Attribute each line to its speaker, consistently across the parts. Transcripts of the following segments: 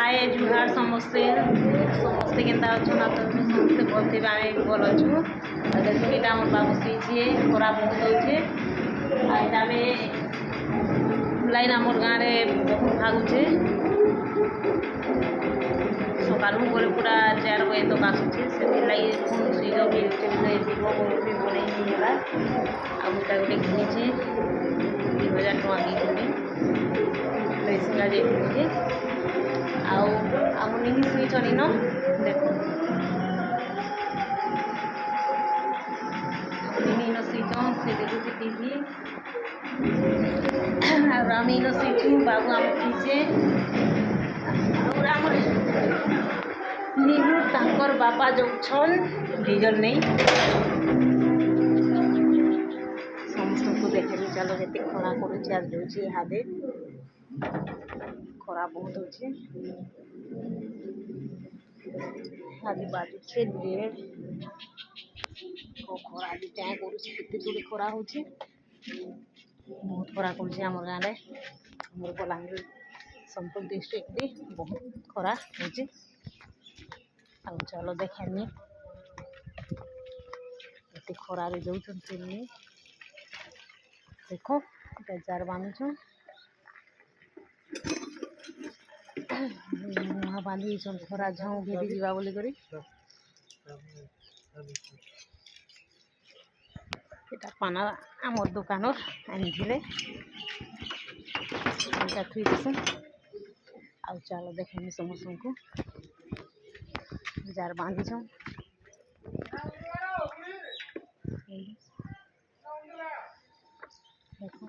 Speaker 1: हाय जुहार समस्ते समस्ते केन्ता अच्छुन आपन समस्ते बोलते आमे भल अच्छु देखो एटा हमर बाबू सीछे खराब हो जाउछे आ एटा में लाइन हमर गाँ रे बहुत भागुछे सकालू बोले पूरा 4 बजे तक आसुछे से लाई फोन स्विच ऑफ हो जाउछे विवो भी बनै नहीं होला आ मुटा गोटे किनिछे 2000 टका किनिछे पैसा जे आउ आम नहीं स्विच अन न देखो इन स्विच ऑन से देखो टीवी और आम इन स्विच बाबू आम पीछे और आम नीलू तांकर बापा जो छन डीजल नहीं समस्त को देखे चलो ये खरा कर हादे खरा बहुत अच्छे आदि बाजू छे डेढ़ खरा भी क्या करते दूरी खरा हो बहुत खरा कर गाँव में मोर बलांगीर सोनपुर डिस्ट्रिक्ट बहुत खरा हो चलो देखानी ये खरा दौन देखो जार बांधुछ मुहा बांधी खरा झाऊ भिड़ी जावा बोली करी एटा पाना आमर दुकान आनी थी देसुँ आ चलो देखें समस्त को जार बांधी देखो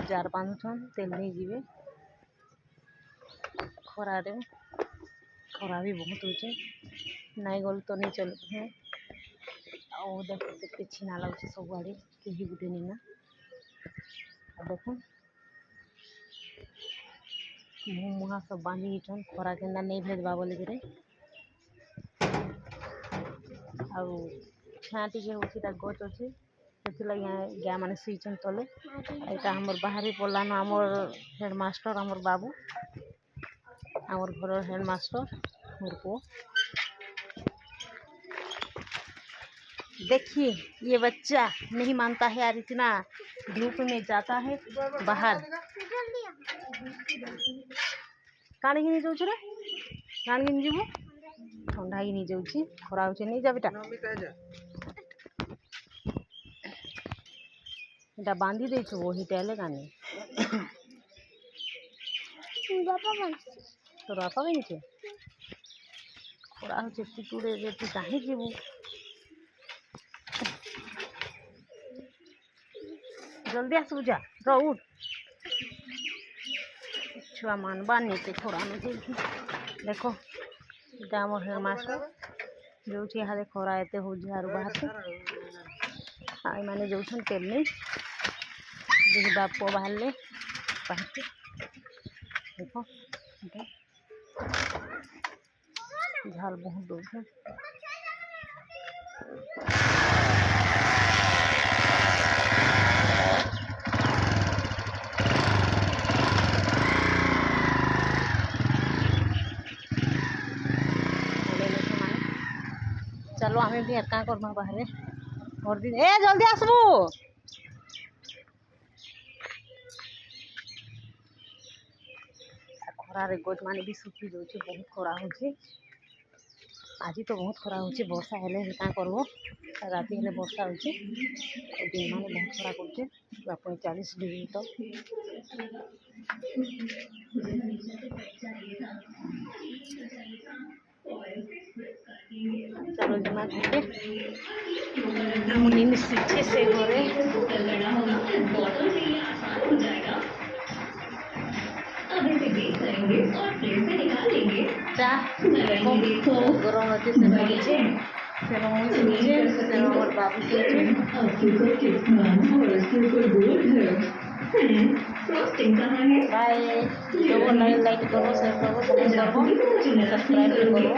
Speaker 1: जार बांधुछन तेल नहीं जीवे खरा खरा भी बहुत होचे नाई गल तो नहीं चलते हैं और देखो के छीना लगे सब आड़े कहीं गुटे नहीं ना देखो मुहा सब बांधी खरा केन्दा नहीं भेजवा बोले करे छाँटी के गच अच्छे से गाँ मैंने सुईचन तले यहाँ हमर बाहरी पड़ान आमर हेडमास्टर आमर बाबू आमर घर हेडमास्टर मोर पु देखिए ये बच्चा नहीं मानता है यार इतना धूप में जाता है बाहर काणी नहीं जाऊँ रे काणी नहीं जीव ठंडा ही नहीं जाऊँ खरा हो नहीं जा बेटा এটা বাঁধি দিয়েছো ওহি টেলে কানে তোর বাপা বানিয়েছে খরা হচ্ছে পুকুরে যে তুই কাহি যাবু জলদি আসবু যা উঠ ছুয়া মানবা নিতে খরা দেখো এটা আমার হেডমাস্टर जो यहाँ खरा एते हो बाहर आई मैंने जो तेल नहीं देखिए बाप बाहर ले देखो झाल बहुत दूर है चलो हमें भी क्या करमा बाहर और दिन ए जल्दी आसबू खरार गोज मान भी सुखी जाऊे बहुत खरा हो आज तो बहुत खरा हो वर्षा हेले क्या करब राति हेले वर्षा हो दिन मान बहुत खरा कर 45 डिग्री तक चलो जमा घूमे मुनि सीखे से घरे गरम अच्छे से पड़े से बाबू से बाय लाइक करो शेयर करो कमेंट करो सब्सक्राइब करो।